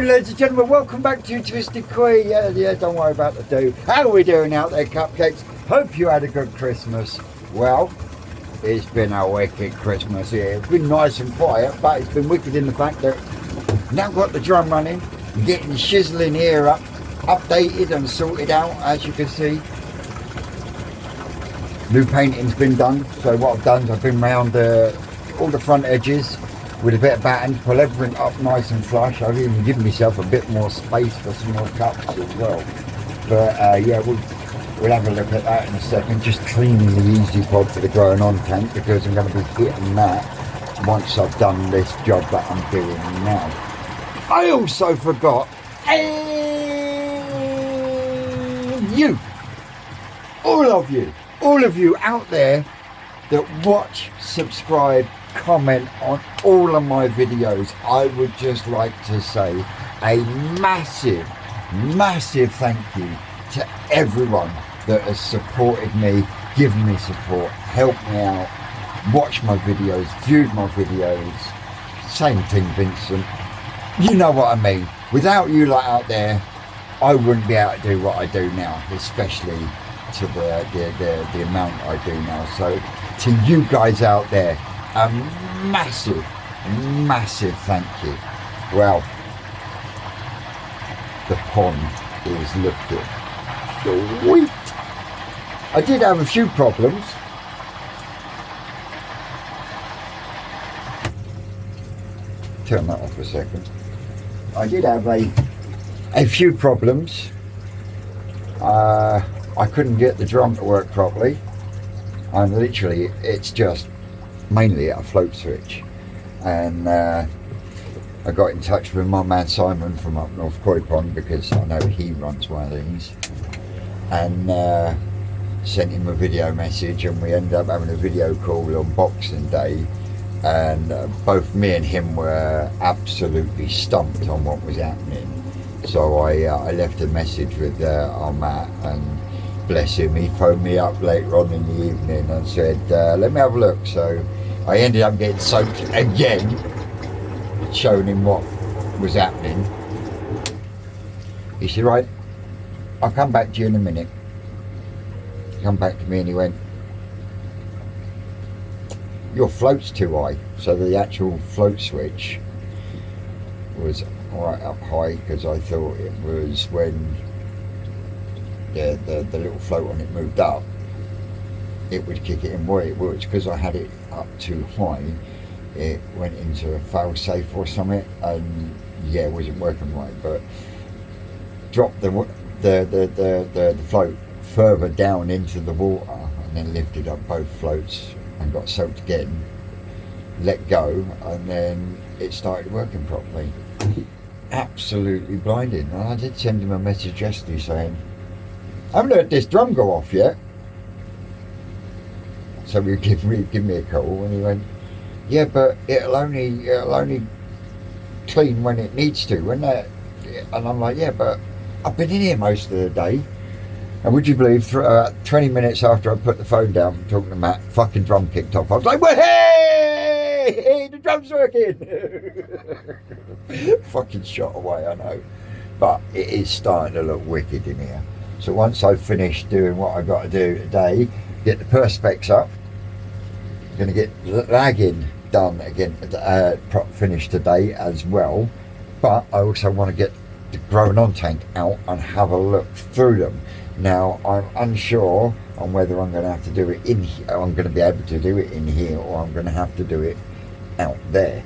afternoon, ladies and gentlemen. Welcome back to Twisted Koi. Yeah, don't worry about the do. How are we doing out there, cupcakes? Hope you had a good Christmas. Well, it's been a wicked Christmas here. It's been nice and quiet, but it's been wicked in the fact that now got the drum running, getting the shizzling here updated and sorted out, as you can see. New painting's been done, so what I've done is I've been round all the front edges with a bit of batten to pull everything up nice and flush. I've even given myself a bit more space for some more cups as well. But yeah, we'll have a look at that in a second. Just cleaning the easy pod for the growing on tank because I'm going to be hitting that once I've done this job that I'm doing now. I also forgot you, all of you out there that watch, subscribe, comment on all of my videos. I would just like to say a massive thank you to everyone that has supported me, given me support, helped me out, watched my videos, viewed my videos. Same thing, Vincent. You know what I mean. Without you lot out there, I wouldn't be able to do what I do now, especially to the amount I do now. So to you guys out there, a massive thank you. Well, the pond is looking sweet. I did have a few problems. Turn that off a second. I did have a few problems. I couldn't get the drum to work properly, and literally it's just mainly a float switch. And I got in touch with my man Simon from up North Koi Pond because I know he runs one of these, and sent him a video message, and we ended up having a video call on Boxing Day, and both me and him were absolutely stumped on what was happening. So I left a message with our Matt, and bless him, he phoned me up later on in the evening and said, let me have a look. So I ended up getting soaked again, showing him what was happening. He said, right, I'll come back to you in a minute. He come back to me and he went, your float's too high. So the actual float switch was right up high, because I thought it was when the little float on it moved up, it would kick it in. Well, it was because I had it up too high, it went into a fail safe or something, and yeah, it wasn't working right. But dropped the float further down into the water, and then lifted up both floats and got soaked again, let go, and then it started working properly. Absolutely blinding. And I did send him a message yesterday saying, I haven't heard this drum go off yet. So he give me a call, and he went, yeah, but it'll only clean when it needs to. And I'm like, yeah, but I've been in here most of the day. And would you believe, 20 minutes after I put the phone down from talking to Matt, fucking drum kicked off. I was like, well, hey, the drum's working. Fucking shot away, I know. But it is starting to look wicked in here. So once I've finished doing what I've got to do today, get the perspex up, I'm going to get lagging done again, finished today as well. But I also want to get the growing on tank out and have a look through them. Now, I'm unsure on whether I'm going to have to do it in here, I'm going to be able to do it in here, or I'm going to have to do it out there.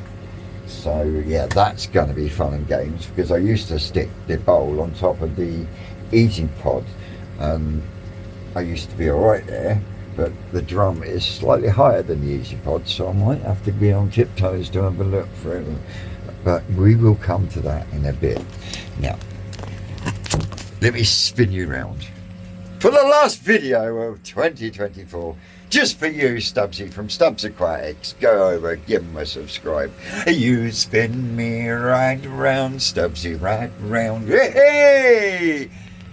So yeah, that's going to be fun and games, because I used to stick the bowl on top of the easy pod. I used to be alright there, but the drum is slightly higher than the easy pod, so I might have to be on tiptoes to have a look through. But we will come to that in a bit. Now, let me spin you round for the last video of 2024, just for you, Stubbsy from Stubbs Aquatics. Go over, give him a subscribe. You spin me right round, Stubbsy, right round. Hey!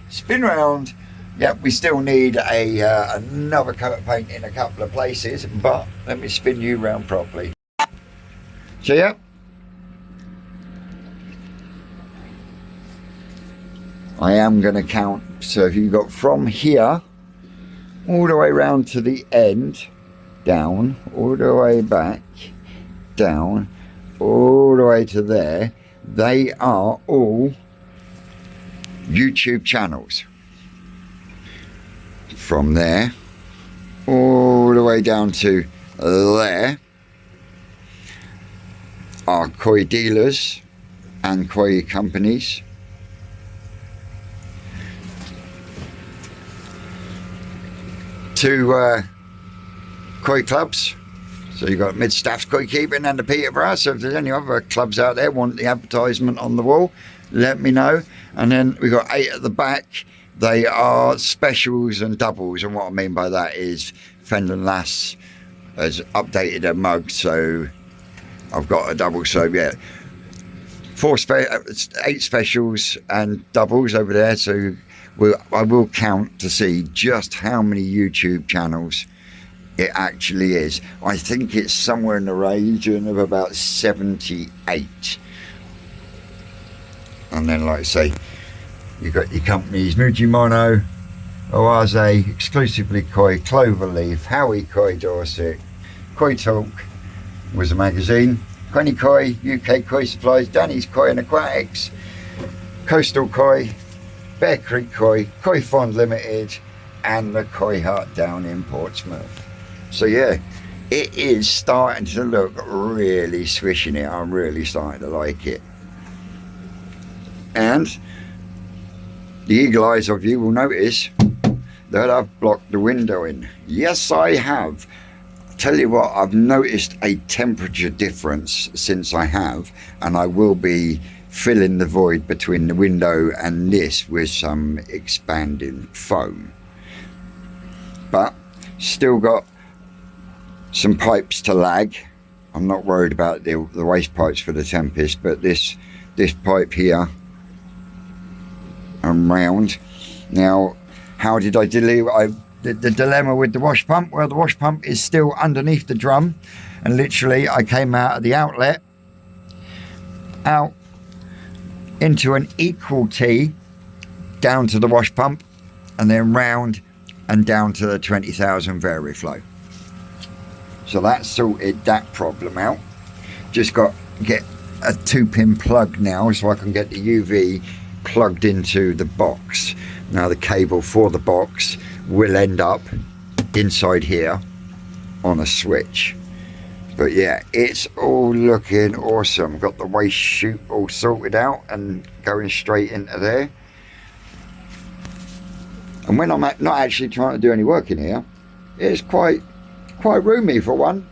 Spin round. Yep, we still need another coat of paint in a couple of places, but let me spin you round properly. See ya. I am going to count. So if you got from here all the way round to the end, down, all the way back, down, all the way to there, they are all YouTube channels. From there all the way down to there are koi dealers and koi companies. Two koi clubs. So you've got Mid-Staffs Koi Keeping and the Peterborough. So if there's any other clubs out there want the advertisement on the wall, let me know. And then we've got 8 at the back. They are specials and doubles. And what I mean by that is Fenland Lass has updated her mug. So I've got a double. So yeah, 8 specials and doubles over there. So I will count to see just how many YouTube channels it actually is. I think it's somewhere in the region of about 78. And then, like I say, you've got your companies Mujimono, Oase, Exclusively Koi, Cloverleaf, Howie Koi Dorset, Koi Talk was a magazine, Quenny Koi, UK Koi Supplies, Danny's Koi and Aquatics, Coastal Koi, Bear Creek Koi, Koi Fond Limited, and the Koi Hut down in Portsmouth. So yeah, it is starting to look really swishing it. I'm really starting to like it. And the eagle eyes of you will notice that I've blocked the window in. Yes, I have. Tell you what, I've noticed a temperature difference since I have, and I will be filling the void between the window and this with some expanding foam. But still got some pipes to lag. I'm not worried about the waste pipes for the Tempest, but this pipe here and round. Now, how did I deal? The dilemma with the wash pump? Well, the wash pump is still underneath the drum, and literally I came out of the outlet, out into an equal T, down to the wash pump, and then round and down to the 20,000 Variflow. So that sorted that problem out. Just got to get a 2-pin plug now so I can get the UV plugged into the box. Now the cable for the box will end up inside here on a switch. But yeah, it's all looking awesome. Got the waste chute all sorted out and going straight into there. And when I'm not actually trying to do any work in here, it's quite roomy for one.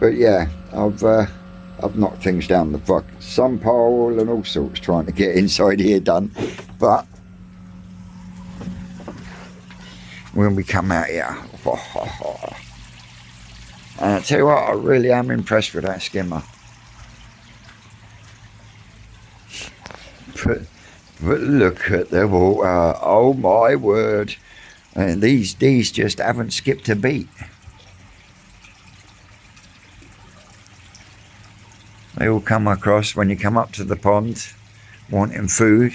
But yeah, I've knocked things down the fuck sun pole and all sorts trying to get inside here done. But when we come out here, and I tell you what, I really am impressed with that skimmer. But look at the water, oh my word. And these just haven't skipped a beat. They all come across when you come up to the pond wanting food.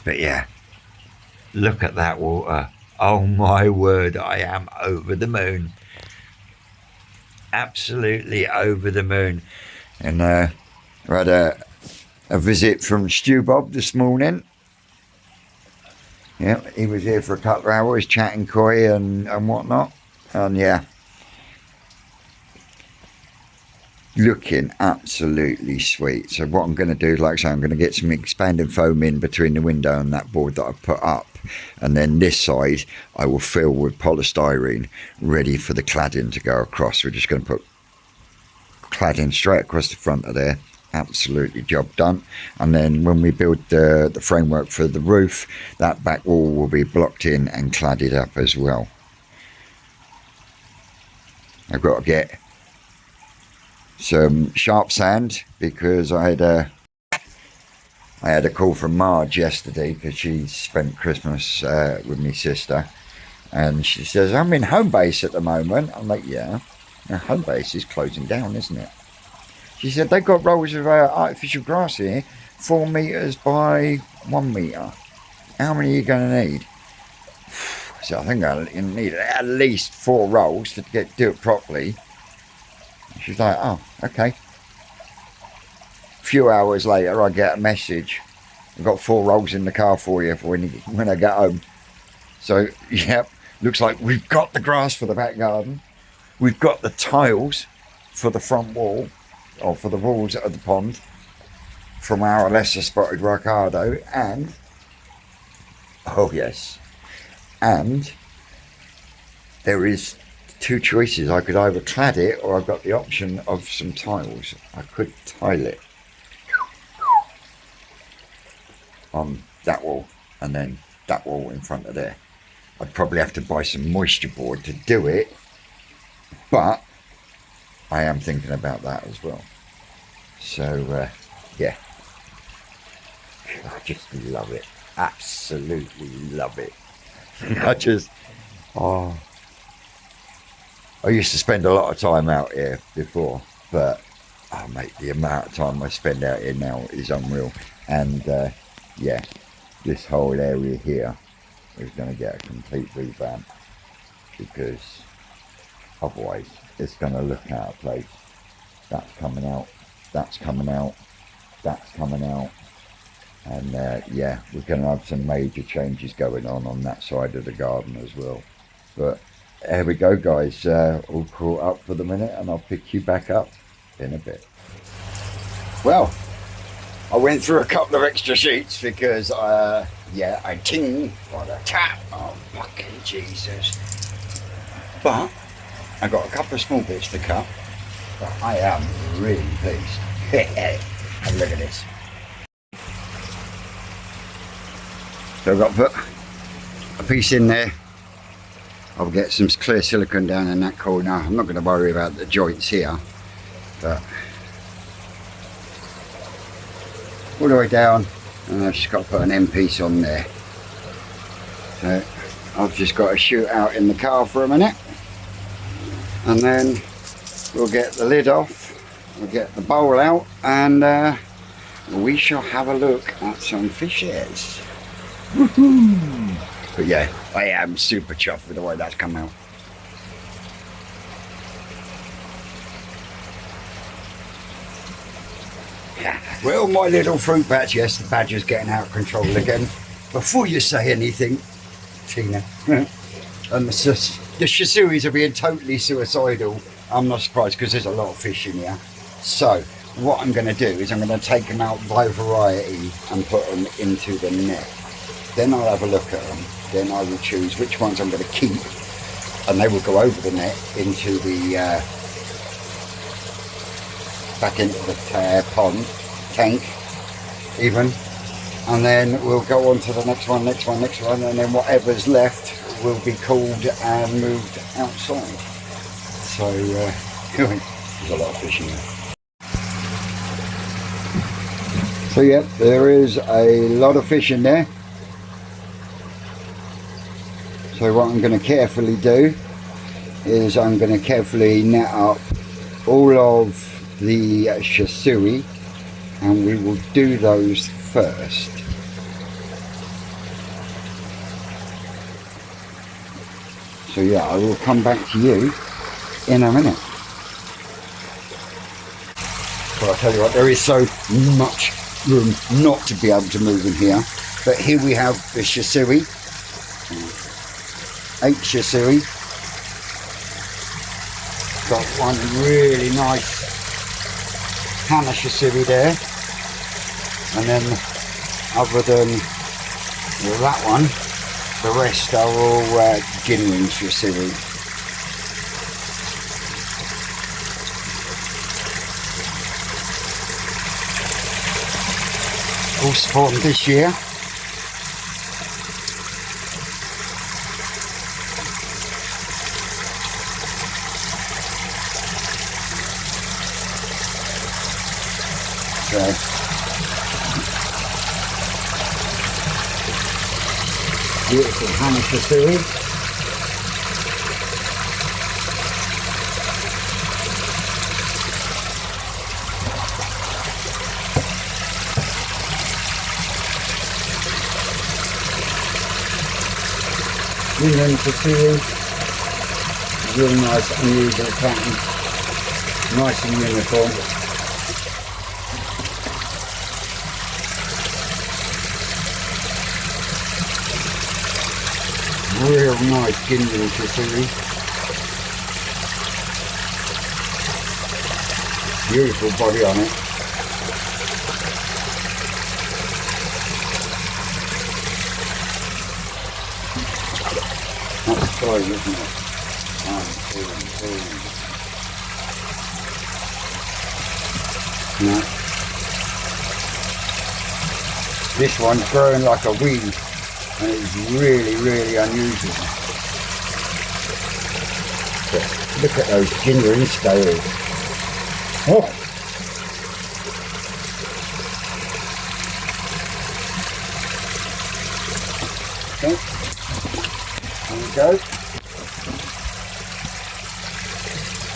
But yeah, look at that water. Oh my word, I am over the moon. Absolutely over the moon. And I had a visit from Stu Bob this morning. Yeah, he was here for a couple of hours chatting koi and whatnot. And yeah, looking absolutely sweet. So what I'm going to do, like I say, I'm going to get some expanding foam in between the window and that board that I've put up. And then this side I will fill with polystyrene ready for the cladding to go across. We're just going to put cladding straight across the front of there. Absolutely job done. And then when we build the framework for the roof, that back wall will be blocked in and cladded up as well. I've got to get some sharp sand because I had a call from Marge yesterday because she spent Christmas with my sister, and she says, I'm in home base at the moment. I'm like, yeah, now home base is closing down, isn't it? She said, they've got rolls of artificial grass here, 4 metres by 1 metre. How many are you going to need? So I think I need at least 4 rolls to do it properly. She's like, oh, okay. A few hours later, I get a message. I've got 4 rolls in the car for you when I get home. So, yep, looks like we've got the grass for the back garden. We've got the tiles for the front wall, or for the walls of the pond, from our lesser spotted Ricardo, and, oh yes, and there is 2 choices. I could either clad it, or I've got the option of some tiles. I could tile it on that wall, and then that wall in front of there. I'd probably have to buy some moisture board to do it, but I am thinking about that as well. So yeah, I just love it, absolutely love it. I used to spend a lot of time out here before, but oh mate, the amount of time I spend out here now is unreal. And yeah, this whole area here is going to get a complete revamp, because otherwise it's going to look out of place. That's coming out, that's coming out, that's coming out, and yeah, we're going to have some major changes going on that side of the garden as well. But there we go, guys, all caught up for the minute, and I'll pick you back up in a bit. Well, I went through a couple of extra sheets because yeah, I ting for the tap. Oh fucking Jesus. But I got a couple of small bits to cut, but I am really pleased. Have a look at this. So I've got to put a piece in there. I'll get some clear silicone down in that corner. I'm not going to worry about the joints here, but all the way down, and I've just got to put an end piece on there. So I've just got to shoot out in the car for a minute, and then we'll get the lid off, we'll get the bowl out, and we shall have a look at some fishes. Woohoo! But yeah, I am super chuffed with the way that's come out. Well, my little fruit patch, yes, the badger's getting out of control again. Before you say anything, Tina, and the shisuis are being totally suicidal. I'm not surprised, because there's a lot of fish in here. So what I'm going to do is I'm going to take them out by variety and put them into the net. Then I'll have a look at them. Then I will choose which ones I'm going to keep, and they will go over the net into the back into the pond, tank even, and then we'll go on to the next one, and then whatever's left will be called and moved outside. So there's a lot of fish in there. So yeah, there is a lot of fish in there. So what I'm going to carefully do is I'm going to carefully net up all of the shisui, and we will do those first. So yeah, I will come back to you in a minute. But I'll tell you what, there is so much room not to be able to move in here. But here we have the shisui, 8 shisui. Got one really nice Hana shisui there, and then other than that one, the rest are all Ginrin shisui. All spawned this year. So beautiful Hana shisui. Ginrin Kasui, real nice unusual pattern, nice and uniform. Real nice Ginrin Kasui. Beautiful body on it. That's fine, isn't it? No. This one's growing like a weed, and it's really, really unusual. But look at those Ginrin scales. Oh! Okay. There we go.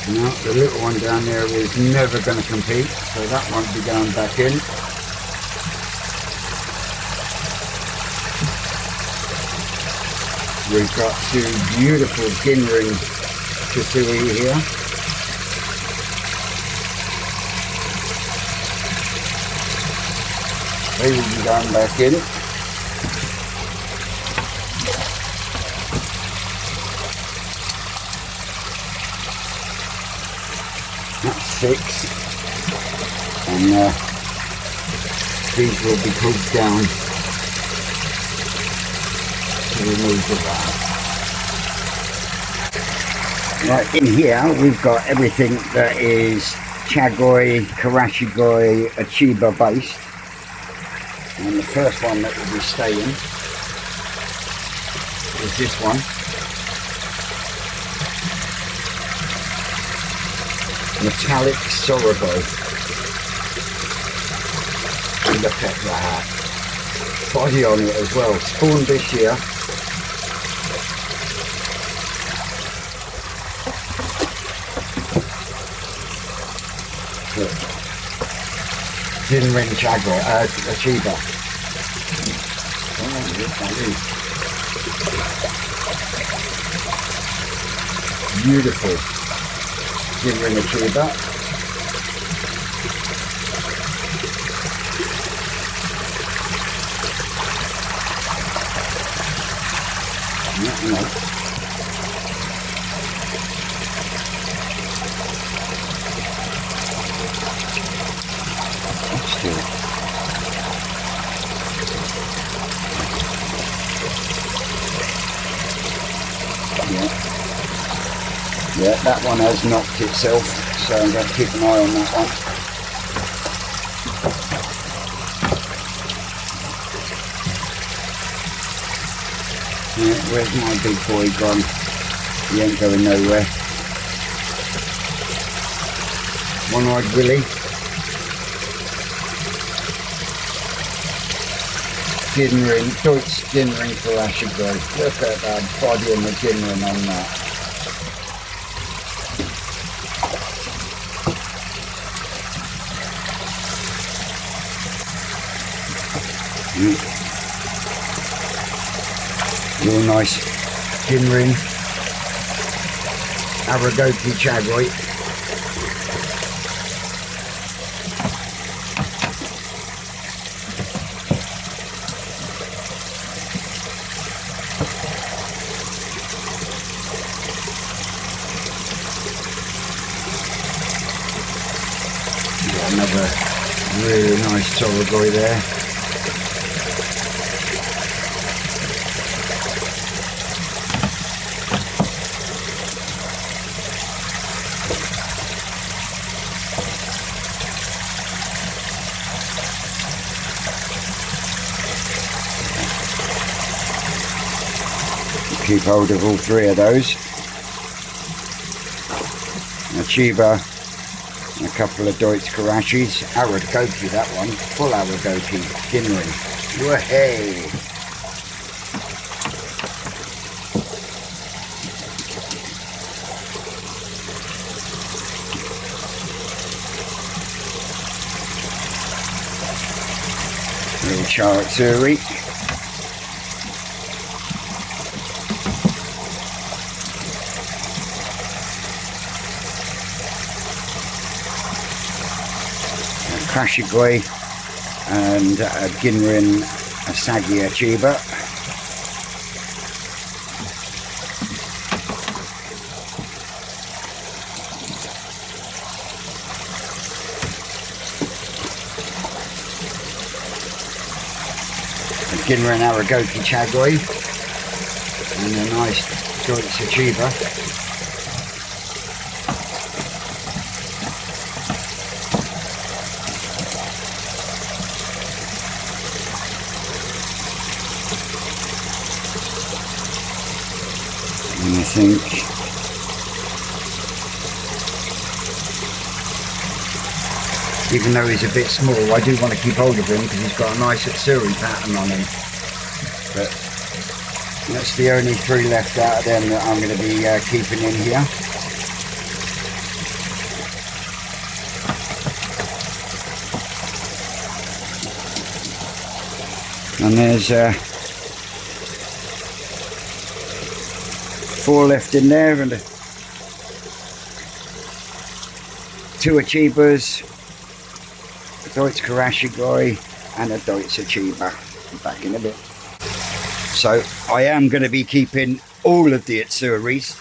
Now the little one down there is never going to compete, so that won't be going back in. We've got two beautiful Ginrin Kasui here. They will be going back in. That's 6, and these will be cooked down to remove the wire. Right, in here we've got everything that is Chagoi, Karashigoi, Achiba based, and the first one that will be staying is this one. Metallic Sorabo. And look at that. Body on it as well. Spawned this year. Look. Ginrin Chagoi, Achiba. Oh, look at this. Beautiful. Ginrin Achiba. No. Still. Yeah, that one has knocked itself, so I'm going to keep an eye on that one. Yeah, where's my big boy gone? He ain't going nowhere. One-eyed Willie. Ginrin, Deutsch Ginrin Karashigoi. Look at that body and the Ginrin on that. Real nice Ginrin Aragoki Chagoi. Got another really nice Sorogoi there. Keep hold of all 3 of those. Achiba, a couple of Deutsch Karashis, Aragoki, that one, full Aragoki, Ginrin. Wahey! Little Charatsuri. Karashigoi and Ginrin Asagi Chiba. Ginrin Aragoki Chagoi and a nice Doitsu Chiba. And I think even though he's a bit small, I do want to keep hold of him because he's got a nice Atsuri pattern on him. But that's the only 3 left out of them that I'm going to be keeping in here. And there's 4 left in there, and 2 Achibas, a Doitsu Karashigoi and a Doitsu Chiba. Back in a bit. So I am going to be keeping all of the Atsuris,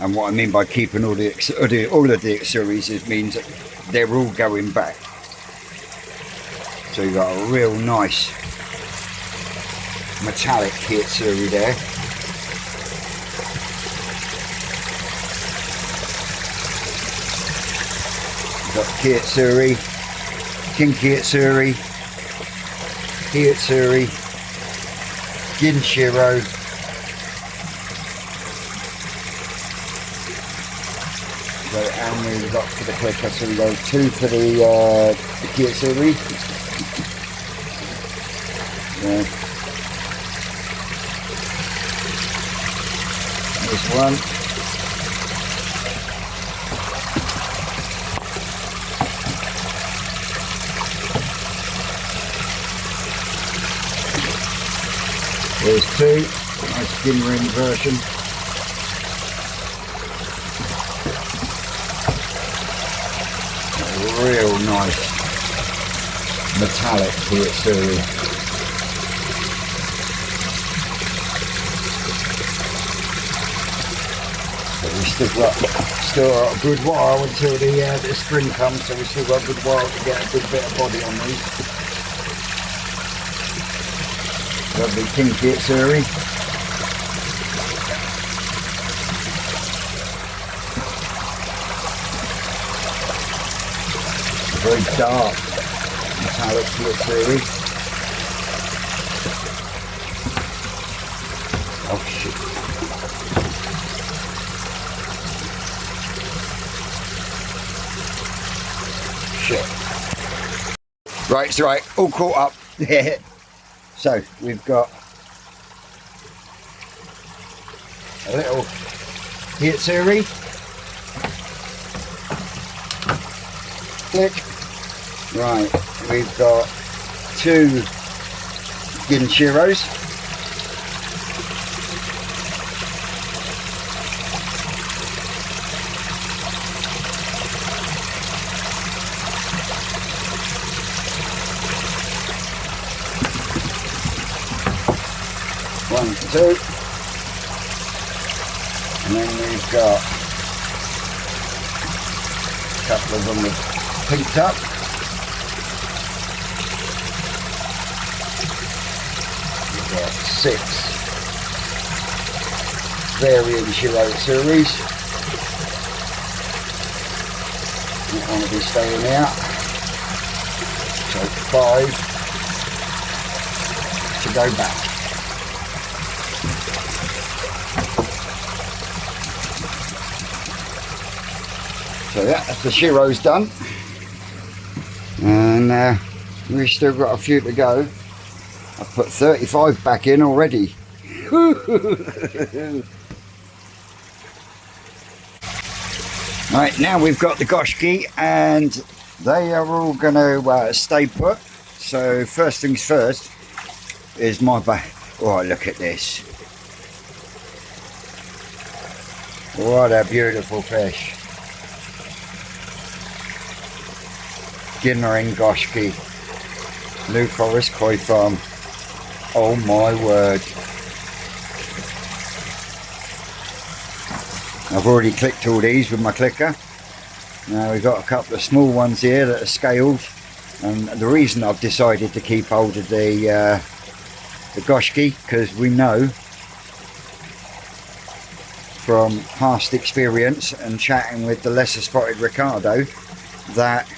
and what I mean by keeping all of the Atsuris is means that they're all going back. So you've got a real nice metallic Kitsuri there. Got Kitsuri, King Kitsuri, Kitsuri, Ginshiro, so how many we got for the clicker? So we go 2 for the Kitsuri. This one. There's 2, nice Ginrin version. A real nice metallic Kitsuri. So we still got a good while until the spring comes, so we still got a good while to get a good bit of body on these. Lovely King Kitsuri. Very dark metallic Kitsuri. Oh shit. Shit. Right, it's right, all caught up. So we've got a little Kitsuri, click. Right, we've got 2 Ginshiros, one, 2, and then we've got a couple of them with pinked up. We've got 6 variant Shiro series. That one will be staying out. So 5 to go back. So yeah, that's the Shiro's done, and we've still got a few to go. I've put 35 back in already. Right, now we've got the Goshki, and they are all going to stay put. So first things first is my bag. Oh, look at this. What a beautiful fish. beginner in goshi. New Forest Koi Farm. Oh my word. I've already clicked all these with my clicker. Now we've got a couple of small ones here that are scaled, and the reason I've decided to keep hold of the goshi, because we know from past experience and chatting with the lesser spotted Ricardo that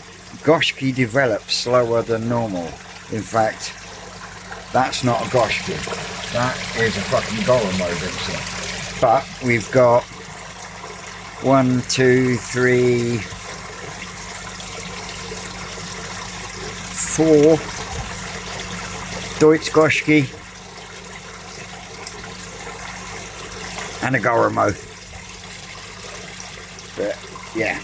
goshi develops slower than normal. In fact, that's not a goshi, that is a fucking Goromo. But we've got 1, 2, 3, 4 Deutsch goshi and a Goromo. But yeah.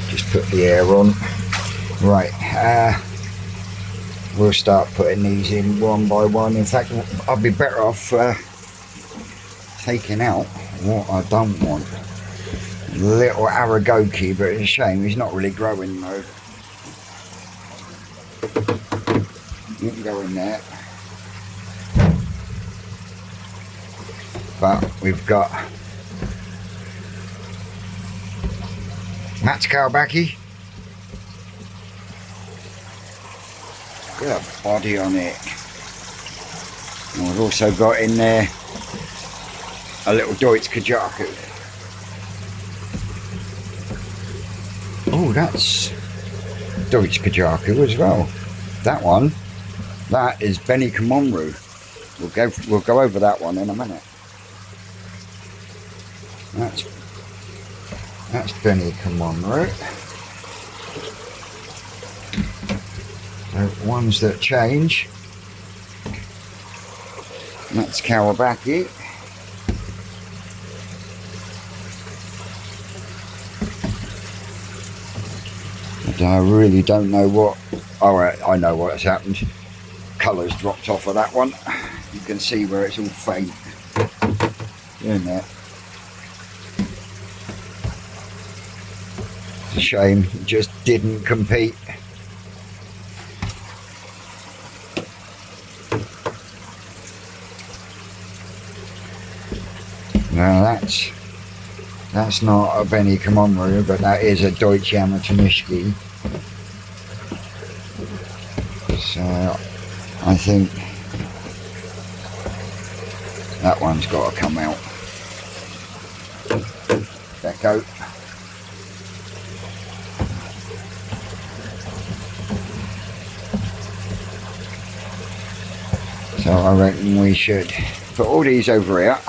Just put the air on. Right, we'll start putting these in one by one. In fact, I'll be better off taking out what I don't want. Little Aragoki, but it's a shame he's not really growing though. You can go in there. But we've got Matt's Kawabaki. Got a body on it. And we've also got in there a little Deutsch Kajaku. Oh, that's Deutsch Kajaku as well. That one, that is Benny Kamonru. We'll go over that one in a minute. That's Benny Kamonru. The ones that change. That's Kawabaki. I really don't know what. Oh, I know what has happened. Colours dropped off of that one. You can see where it's all faint. In there. It's a shame, it just didn't compete. Now that's not a Benny Kamonru, but that is a Deutsch Yamatonishiki. So I think that one's got to come out. Let go. So I reckon we should put all these over here.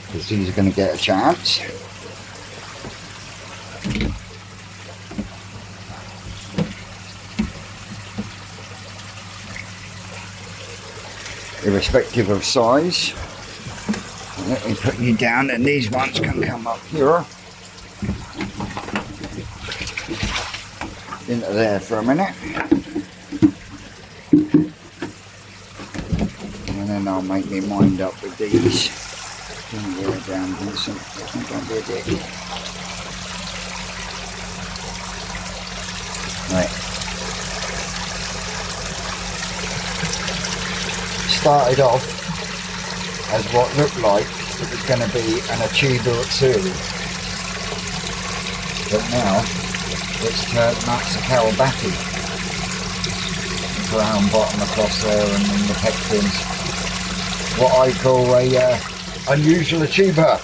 Because these are going to get a chance. Irrespective of size. Let me put you down and these ones can come up here. Into there for a minute. And then I'll make my mind up with these. Don't wear it down, Vincent. Don't be a dick. Right. Started off as what looked like it was going to be an Achiba Utsuri. But now it's turned Matsu Kawabaki. Brown bottom across there and then the pectins. What I call a unusual Achiba.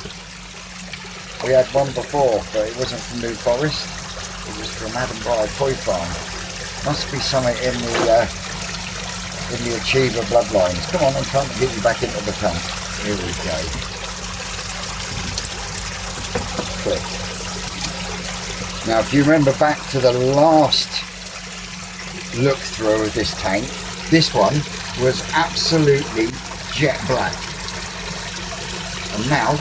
We had one before, but it wasn't from New Forest. It was from Adambar Koi Farm. Must be something in the Achiba bloodlines. Come on, I'm trying to get you back into the tank. Here we go. Click. Now, if you remember back to the last look through of this tank. This one was absolutely jet black. And now,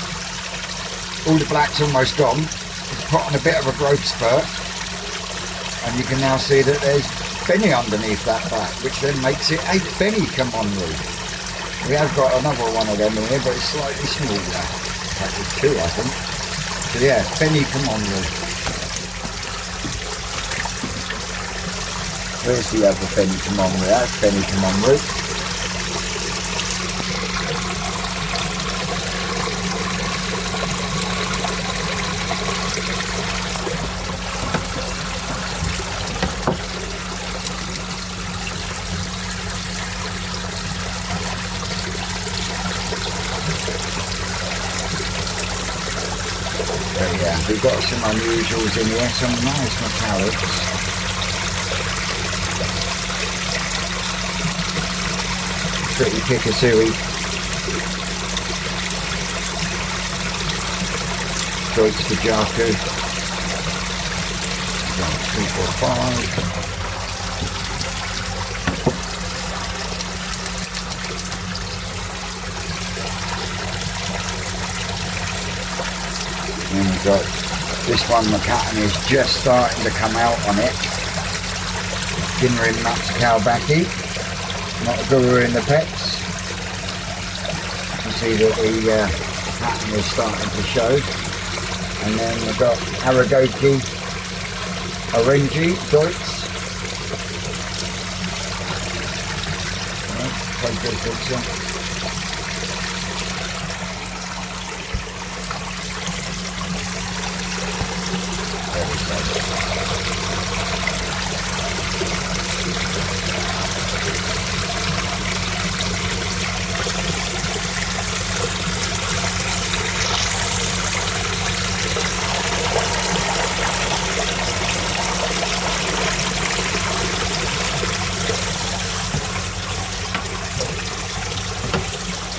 all the black's almost gone. It's put on a bit of a growth spurt. And you can now see that there's Benny underneath that black, which then makes it a Benny come on roof. We have got another one of them in here, but it's slightly smaller. That was 2, I think. So yeah, Benny come on roof. Where's the other Benny come on roof? That's Benny come on roof. Yeah, we've got some unusuals in here, some nice metallics. Pretty Kikasui. Droids to Jaku. 3, 4, 5. And we've got this one, the pattern is just starting to come out on it. Ginrin Matsukao-baki, not a guru in the pets. You can see that the pattern is starting to show. And then we've got Aragoki Orangi Droids. Quite good picture.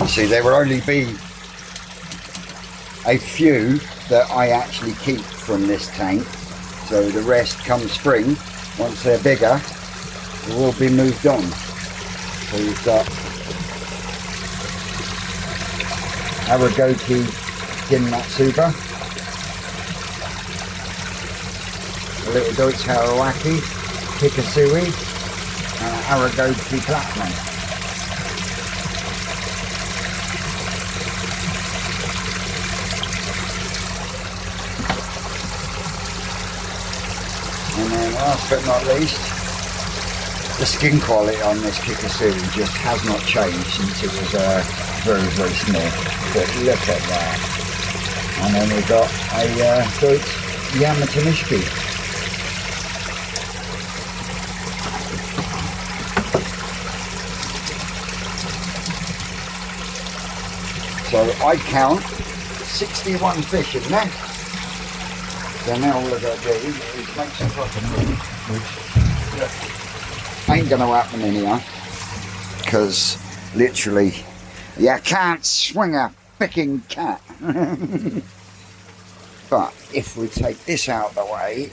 You see, there will only be a few that I actually keep from this tank. So the rest come spring, once they're bigger, will all be moved on. So you've got Aragoki Ginmatsuba, a little Deutsch Harawaki, Kikasui, and Aragoki Platinum. And then last but not least, the skin quality on this Kikasui just has not changed since it was very, very small. But look at that. And then we've got a Deutsch Yamatanishiki. So I count 61 fish in there. So now all I've got to do is make some fucking move, which ain't going to happen in here, because literally you can't swing a picking cat. But if we take this out of the way,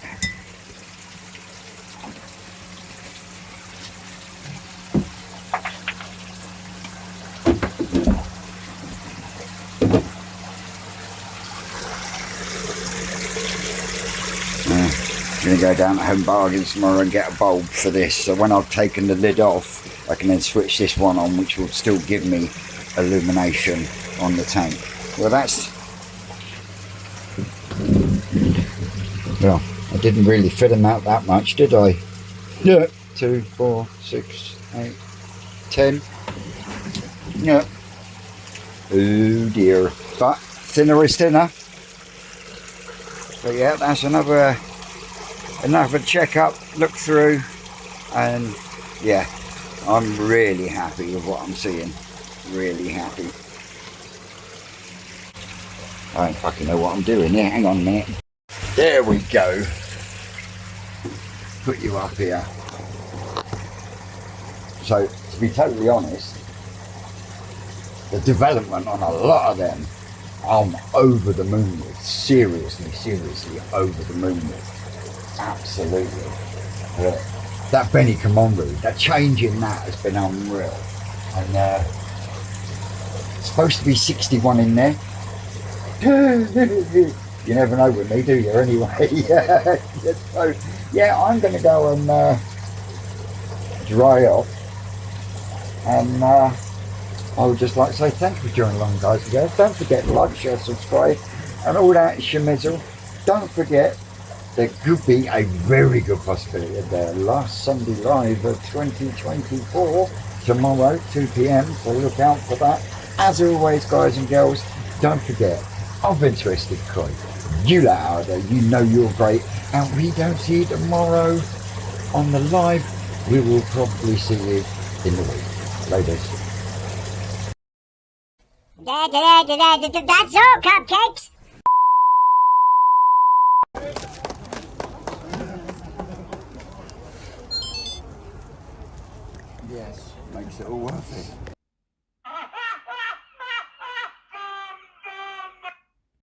I'm going to go down to Home Bargains tomorrow and get a bulb for this, so when I've taken the lid off I can then switch this one on, which will still give me illumination on the tank. Well, well, I didn't really fit them out that much, did I? Yeah. 2, 4, 6, 8, 10. Yeah. Oh dear. But thinner is thinner. But yeah, that's another check-up, look through, and yeah, I'm really happy with what I'm seeing. Really happy. I don't fucking know what I'm doing here. Hang on a minute. There we go. Put you up here. So, to be totally honest, the development on a lot of them, I'm over the moon with. Seriously over the moon with. Absolutely. But that Benny Kamongu, that change in that has been unreal. And it's supposed to be 61 in there. You never know with me, do you? Anyway, so yeah, I'm going to go and dry off. And I would just like to say thank you for joining along, guys. Again, don't forget to like, share, subscribe, and all that shemizzle. Don't forget, there could be a very good possibility of their last Sunday live of 2024 tomorrow, 2 p.m. So look out for that. As always, guys and girls, don't forget, I've been Twisted Koi. You lot out there, you know you're great, and we don't see you tomorrow on the live. We will probably see you in the week. Ladies. That's all, cupcakes. Yes, makes it all worth it.